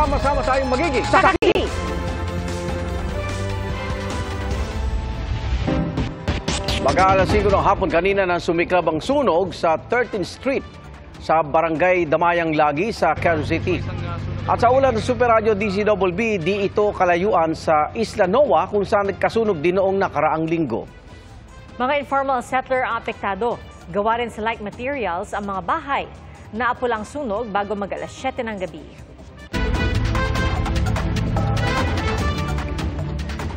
Sama-sama tayong magiging saksi. Mag-aalas 5 ng hapon kanina nang sumiklab ang sunog sa 13th Street sa Barangay Damayang Lagi sa Quezon City. At sa ulat ng Super Radio DZBB, di ito kalayuan sa Isla Noa kung saan nagkasunog din noong nakaraang linggo. Mga informal settler ang apektado. Gawa rin sa like materials ang mga bahay. Naapol ang sunog bago mag-alas 7 ng gabi.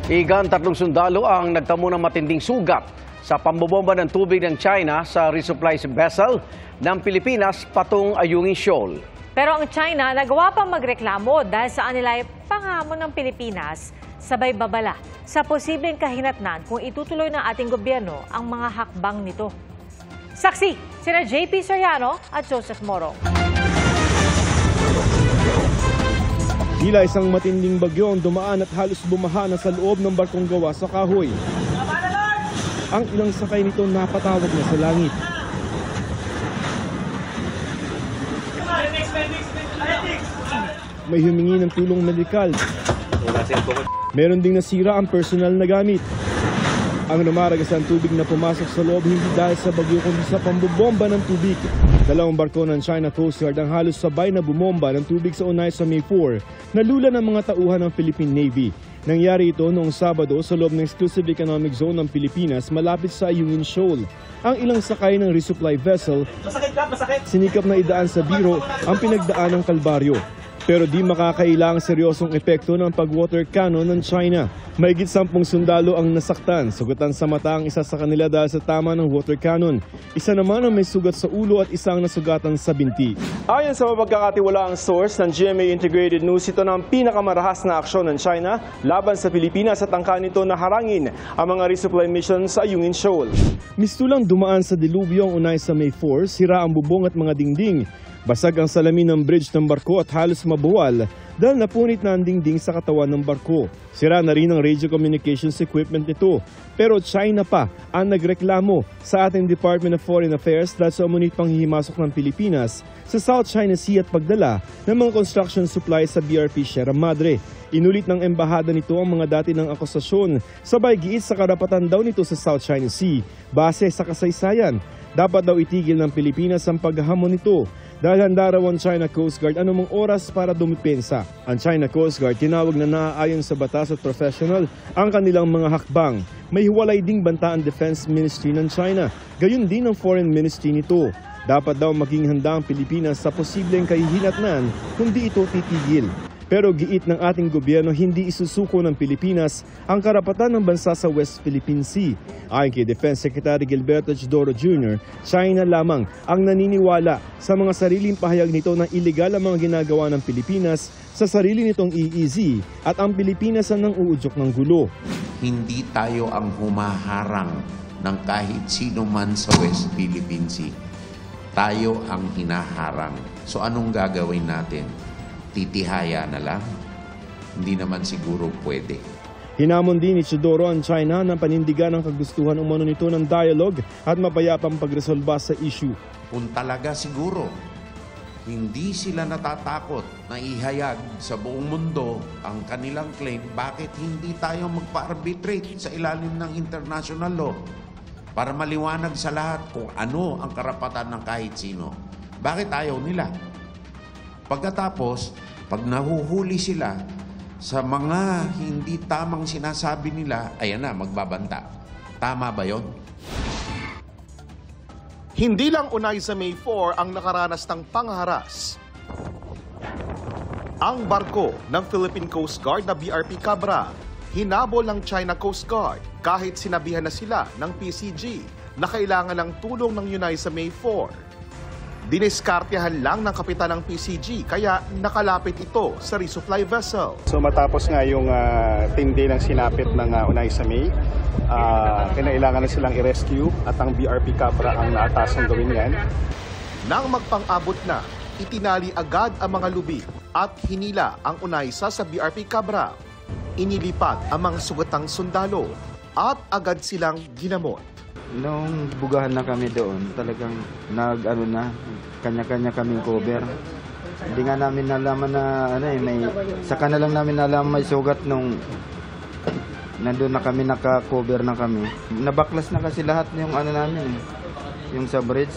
Igan, 3 sundalo ang nagtamo ng matinding sugat sa pambobomba ng tubig ng China sa resupply vessel ng Pilipinas patungong Ayungin Shoal. Pero ang China nagawa pang magreklamo dahil sa kanila ay pangamon ng Pilipinas sabay babala sa posibleng kahinatnan kung itutuloy ng ating gobyerno ang mga hakbang nito. Saksi, sina JP Soriano at Joseph Moro. Tila isang matinding bagyo ang dumaan at halos bumaha na sa loob ng barkong gawa sa kahoy. Ang ilang sakay nito napatawag na sa langit. May humingi ng tulong medikal. Meron ding nasira ang personal na gamit. Ang lumaragas ang tubig na pumasok sa loob hindi dahil sa bagyo kundi sa pambobomba ng tubig. 2 barko ng China Coast Guard ang halos sabay na bumomba ng tubig sa Unay sa May 4 na lula ng mga tauhan ng Philippine Navy. Nangyari ito noong Sabado sa loob ng Exclusive Economic Zone ng Pilipinas malapit sa Ayungin Shoal. Ang ilang sakay ng resupply vessel sinikap na idaan sa biro ang pinagdaan ng kalbaryo. Pero di makakailang seryosong epekto ng pag-water cannon ng China. Mahigit 10 sundalo ang nasaktan, sugatan sa mata ang isa sa kanila dahil sa tama ng water cannon. Isa naman ang may sugat sa ulo at isang nasugatan sa binti. Ayon sa mapagkakatiwalaang source ng GMA Integrated News, ito na ang pinakamarahas na aksyon ng China laban sa Pilipinas at angka nito na harangin ang mga resupply mission sa Ayungin Shoal. Mistulang dumaan sa dilubyo ang Unay sa May 4, sira ang bubong at mga dingding. Basag ang salamin ng bridge ng barko at halos mabuwal dahil napunit na ang dingding sa katawan ng barko. Sira na rin ang radio communications equipment nito. Pero China pa ang nagreklamo sa ating Department of Foreign Affairs dahil sa umunit panghihimasok ng Pilipinas sa South China Sea at pagdala ng mga construction supplies sa BRP Sierra Madre. Inulit ng embahada nito ang mga dati ng akusasyon sabay giit sa karapatan daw nito sa South China Sea. Base sa kasaysayan, dapat daw itigil ng Pilipinas ang paghahamon nito dahil handa raw ang China Coast Guard anumang oras para dumipensa. Ang China Coast Guard tinawag na naaayon sa batas at professional ang kanilang mga hakbang. May hiwalay ding banta ang Defense Ministry ng China, gayon din ang Foreign Ministry nito. Dapat daw maging handa ang Pilipinas sa posibleng kahihinatnan kung di ito titigil. Pero giit ng ating gobyerno hindi isusuko ng Pilipinas ang karapatan ng bansa sa West Philippine Sea. Ayon kay Defense Secretary Gilberto Chodoro Jr., China lamang ang naniniwala sa mga sariling pahayag nito na iligal ang mga ginagawa ng Pilipinas sa sarili nitong EEZ at ang Pilipinas ang uudyok ng gulo. Hindi tayo ang humaharang ng kahit sino man sa West Philippine Sea. Tayo ang hinaharang. So anong gagawin natin? Titihaya na lang? Hindi naman siguro pwede. Hinamon din ni Chodoro ang China na panindigan ang kagustuhan umano nito ng dialogue at mapayapang pagresolba sa issue. Kung talaga siguro, hindi sila natatakot na ihayag sa buong mundo ang kanilang claim, bakit hindi tayo magpa-arbitrate sa ilalim ng international law para maliwanag sa lahat kung ano ang karapatan ng kahit sino? Bakit ayaw nila? Pagkatapos, pag nahuhuli sila sa mga hindi tamang sinasabi nila, ayan na, magbabanta. Tama ba yon? Hindi lang Unay sa May 4 ang nakaranas ng pangharas. Ang barko ng Philippine Coast Guard na BRP Cabra, hinabol ng China Coast Guard kahit sinabihan na sila ng PCG na kailangan ng tulong ng Unay sa May 4. Diniskartehan lang ng kapitan ng PCG kaya nakalapit ito sa resupply vessel. So matapos nga yung tindi ng sinapit ng Unay sa May, kinailangan na silang i-rescue at ang BRP Cabra ang naatasang gawin yan. Nang magpang-abot na, itinali agad ang mga lubi at hinila ang Unay sa BRP Cabra. Inilipat ang mga sugatang sundalo at agad silang ginamot. Nung bugahan na kami doon, talagang kanya-kanya kaming cover. Hindi nga namin nalaman na saka na lang namin nalaman may sugat nung nandun na kami, naka-cover na kami. Nabaklas na kasi lahat yung namin, yung sa bridge.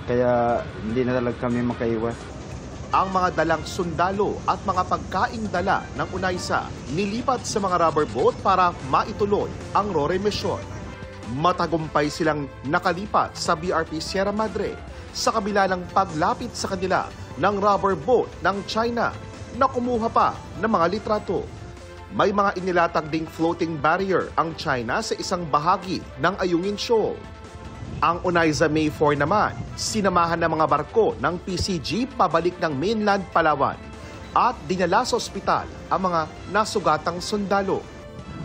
Kaya hindi na talaga kami makaiwas. Ang mga dalang sundalo at mga pagkaing dala ng UNAISA nilipat sa mga rubber boat para maituloy ang RORE mission. Matagumpay silang nakalipat sa BRP Sierra Madre sa kabila ng paglapit sa kanila ng rubber boat ng China na kumuha pa ng mga litrato. May mga inilatag ding floating barrier ang China sa isang bahagi ng Ayungin Shoal. Ang UNAISA May 4 naman, sinamahan ng mga barko ng PCG pabalik ng mainland Palawan at dinala sa ospital ang mga nasugatang sundalo.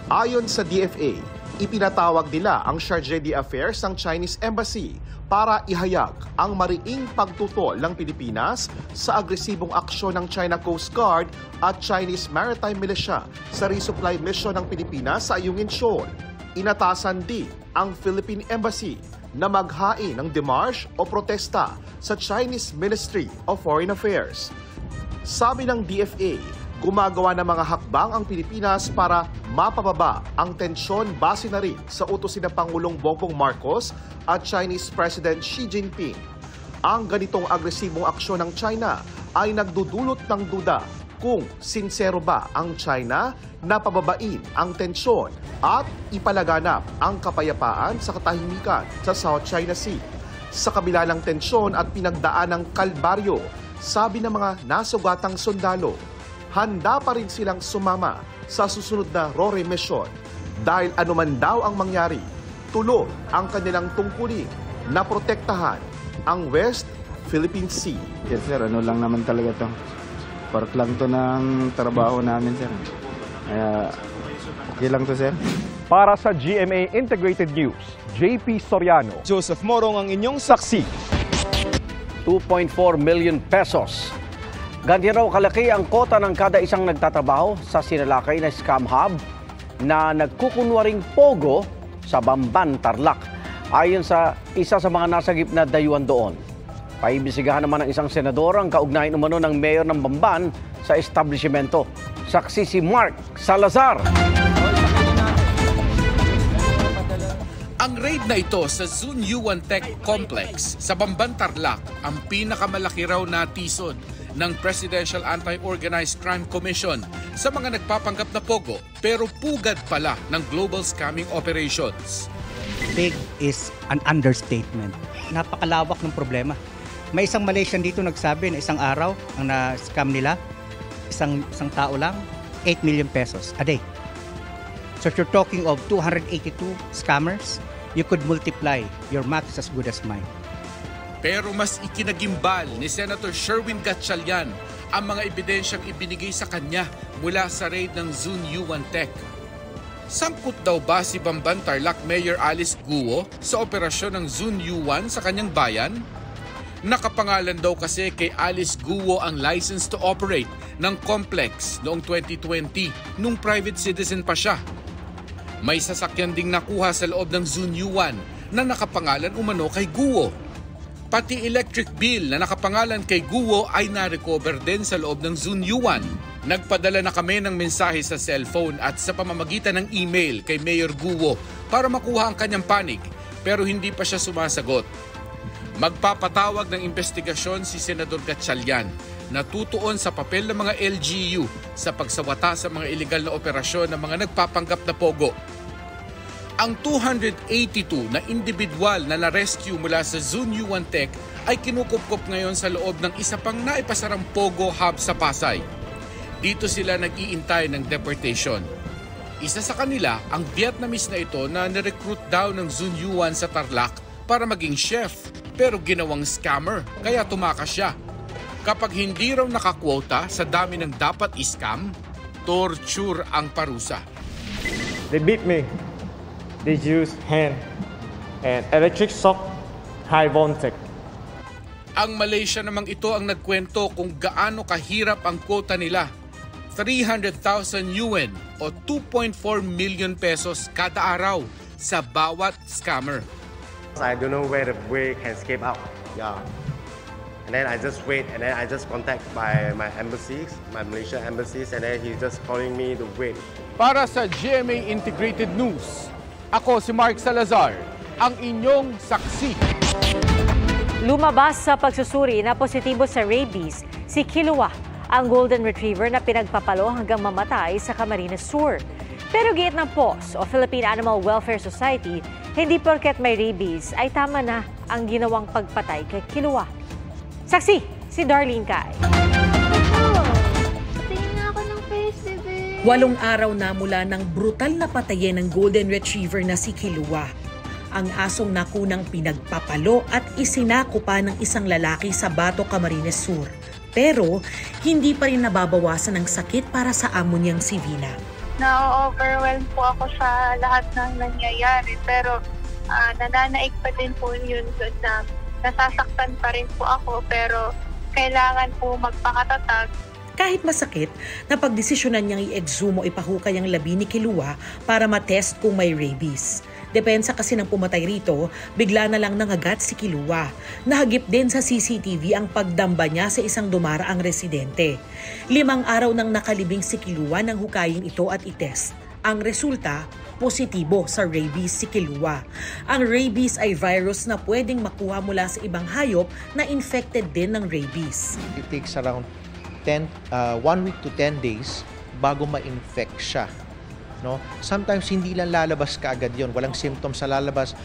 Ayon sa DFA, ipinatawag nila ang Chargé d'Affaires ng Chinese Embassy para ihayag ang mariing pagtutol ng Pilipinas sa agresibong aksyon ng China Coast Guard at Chinese Maritime Militia sa resupply mission ng Pilipinas sa Ayungin Shoal. Inatasan din ang Philippine Embassy na maghain ng demarche o protesta sa Chinese Ministry of Foreign Affairs. Sabi ng DFA, gumagawa ng mga hakbang ang Pilipinas para mapababa ang tensyon base na rin sa utusin ng Pangulong Bongbong Marcos at Chinese President Xi Jinping. Ang ganitong agresibong aksyon ng China ay nagdudulot ng duda kung sinsero ba ang China na pababain ang tensyon at ipalaganap ang kapayapaan sa katahimikan sa South China Sea. Sa kabila ng tensyon at pinagdaan ng kalbaryo, sabi ng mga nasugatang sundalo, handa pa rin silang sumama sa susunod na RORE mission dahil anuman daw ang mangyari, tuloy ang kanilang tungkulin na protektahan ang West Philippine Sea. Yes sir, lang naman talaga to. Part lang to ng trabaho namin sir. Kaya okay lang to sir. Para sa GMA Integrated News, JP Soriano, Joseph Morong ang inyong saksi. 2.4 million pesos. Ganyan raw kalaki ang kota ng kada isang nagtatrabaho sa sinalakay na scam hub na nagkukunwaring pogo sa Bamban, Tarlac. Ayon sa isa sa mga nasagip na dayuhan doon. Paimbisigahan naman ng isang senador ang kaugnayan umano ng mayor ng Bamban sa establishmento. Saksi si Mark Salazar. Ang raid na ito sa Zun Yuan Tech Complex sa Bamban, Tarlac ang pinakamalaki raw na tisod ng Presidential Anti-Organized Crime Commission sa mga nagpapanggap na pogo pero pugad pala ng global scamming operations. Big is an understatement. Napakalawak ng problema. May isang Malaysian dito nagsabi na isang araw ang na-scam nila, isang tao lang, 8 million pesos a day. So if you're talking of 282 scammers, you could multiply. Your math is as good as mine. Pero mas ikinagimbal ni Senator Sherwin Gatchalian ang mga ebidensyang ibinigay sa kanya mula sa raid ng Zun Yuan Tech. Sangkot daw ba si Bamban Tarlac Mayor Alice Guo sa operasyon ng Zun Yuan sa kanyang bayan? Nakapangalan daw kasi kay Alice Guo ang license to operate ng complex noong 2020 nung private citizen pa siya. May sasakyan ding nakuha sa loob ng Zun Yuan na nakapangalan umano kay Guo. Pati electric bill na nakapangalan kay Guo ay na-recover din sa loob ng Zun Yuan. Nagpadala na kami ng mensahe sa cellphone at sa pamamagitan ng email kay Mayor Guo para makuha ang kanyang panig pero hindi pa siya sumasagot. Magpapatawag ng investigasyon si Senador Gatchalian na tutuon sa papel ng mga LGU sa pagsawata sa mga iligal na operasyon ng mga nagpapanggap na pogo. Ang 282 na individual na na-rescue mula sa Zun Yuan Tech ay kinukupkop ngayon sa loob ng isa pang naipasarang pogo hub sa Pasay. Dito sila nag-iintay ng deportation. Isa sa kanila ang Vietnamese na ito na nirecruit daw ng Zun Yuan sa Tarlac para maging chef pero ginawang scammer kaya tumakas siya. Kapag hindi raw nakakwota sa dami ng dapat i-scam, torture ang parusa. They beat me. They use hand and electric shock, high voltage. Ang Malaysia namang ito ang nagkwento kung gaano kahirap ang quota nila. 300,000 yuan o 2.4 million pesos kada araw sa bawat scammer. I don't know where the way can escape out. Yeah. And then I just wait, and then I just contact my embassies, my Malaysian embassies, and then he's just calling me to wait. Para sa GMA Integrated News, ako si Mark Salazar, ang inyong saksi. Lumabas sa pagsusuri na positibo sa rabies si Kilua, ang golden retriever na pinagpapalo hanggang mamatay sa Camarines Sur. Pero giit ng POS o Philippine Animal Welfare Society, hindi porket may rabies ay tama na ang ginawang pagpatay kay Kilua. Saksi, si Darlene Kai. Tingin nga ako ng face, bebe. 8 araw na mula ng brutal na patayin ng golden retriever na si Kilua. Ang asong nakunang pinagpapalo at isinako pa ng isang lalaki sa Bato, Camarines Sur. Pero hindi pa rin nababawasan ng sakit para sa amo niyang si Vina. Na-overwhelm po ako sa lahat ng nangyayari. Pero nananaig pa din po yun doon na nasasaktan pa rin po ako. Pero kailangan po magpakatatag. Kahit masakit, napagdesisyonan niyang i-exhume o ipahukay ang labi ni Kilua para matest kung may rabies. Depensa kasi ng pumatay rito, bigla na lang nangagat si Kilua. Nahagip din sa CCTV ang pagdamba niya sa isang dumaraang residente. 5 araw nang nakalibing si Kilua nang hukayin ito at itest. Ang resulta, positibo sa rabies si Kilua. Ang rabies ay virus na pwedeng makuha mula sa ibang hayop na infected din ng rabies. It takes around 1 week to 10 days bago ma-infect siya. No? Sometimes hindi lang lalabas kaagad yon, walang symptoms sa lalabas.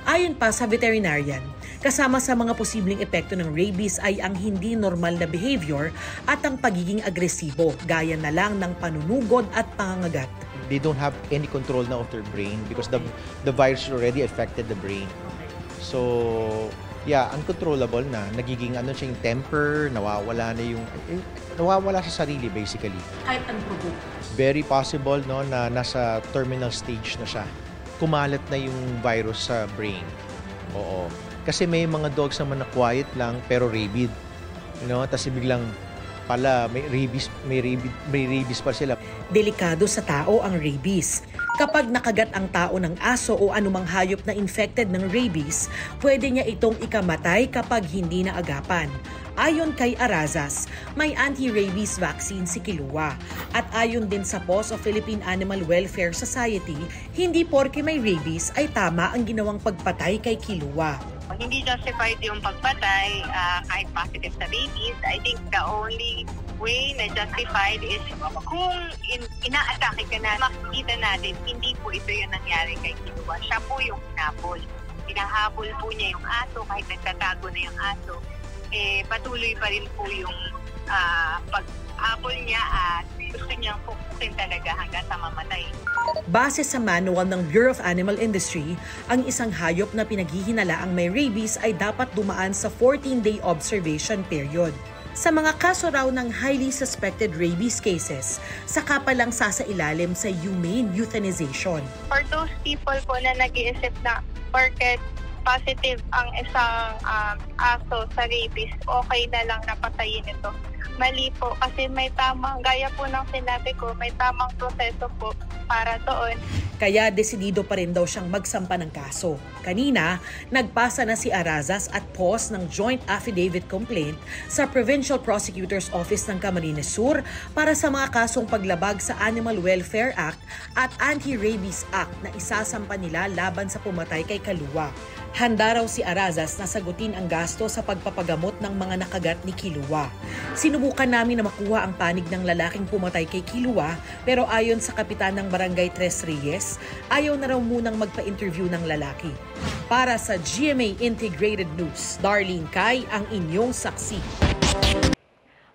Ayon pa sa veterinarian, kasama sa mga posibleng epekto ng rabies ay ang hindi normal na behavior at ang pagiging agresibo, gaya na lang ng panunugod at pangangagat. They don't have any control now of their brain because the virus already affected the brain. So, yeah, uncontrollable na. Nagiging siyang temper, nawawala sa sarili basically. Kahit unprovoked. Very possible no na nasa terminal stage na siya. Kumalat na yung virus sa brain. Oo. Kasi may mga dogs naman na quiet lang pero rabid. Tapos biglang pala may rabies pa sila. Delikado sa tao ang rabies. Kapag nakagat ang tao ng aso o anumang hayop na infected ng rabies, pwede niya itong ikamatay kapag hindi naagapan. Ayon kay Arazas, may anti-rabies vaccine si Kilua. At ayon din sa POS o Philippine Animal Welfare Society, hindi porke may rabies ay tama ang ginawang pagpatay kay Kilua. Hindi justified yung pagpatay kahit positive sa rabies. I think the only way na justified is kung ina-atake ka na, makikita natin hindi po ito yung nangyari kay Kilua. Siya po yung hinabol. Hinahabol po niya yung aso kahit nagtatago na yung aso. Patuloy pa rin po yung pag-habol niya at gusto niyang pupukin talaga hanggang sa mamatay. Base sa manual ng Bureau of Animal Industry, ang isang hayop na pinaghihinalaang may rabies ay dapat dumaan sa 14-day observation period. Sa mga kaso raw ng highly suspected rabies cases, saka pa lang sasailalim sa humane euthanization. For those people po na nag-iisip na porket positive ang isang aso sa rabies, okay na lang napatayin ito. Mali po kasi may tamang, gaya po ng sinabi ko, may tamang proseso po para doon. Kaya desidido pa rin daw siyang magsampa ng kaso. Kanina, nagpasa na si Arazas at POS ng joint affidavit complaint sa Provincial Prosecutor's Office ng Camarines Sur para sa mga kasong paglabag sa Animal Welfare Act at Anti-Rabies Act na isasampa nila laban sa pumatay kay Kilua. Handa raw si Arazas na sagutin ang gasto sa pagpapagamot ng mga nakagat ni Kilua. Sinubukan namin na makuha ang panig ng lalaking pumatay kay Kilua, pero ayon sa kapitan ng Barangay Tres Reyes, ayaw na raw munang magpa-interview ng lalaki. Para sa GMA Integrated News, Darlene Kai ang inyong saksi.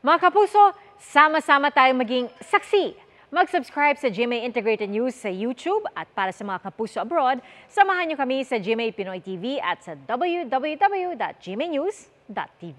Mga kapuso, sama-sama tayong maging saksi. Mag-subscribe sa GMA Integrated News sa YouTube at para sa mga kapuso abroad, samahan niyo kami sa GMA Pinoy TV at sa www.gmanews.tv.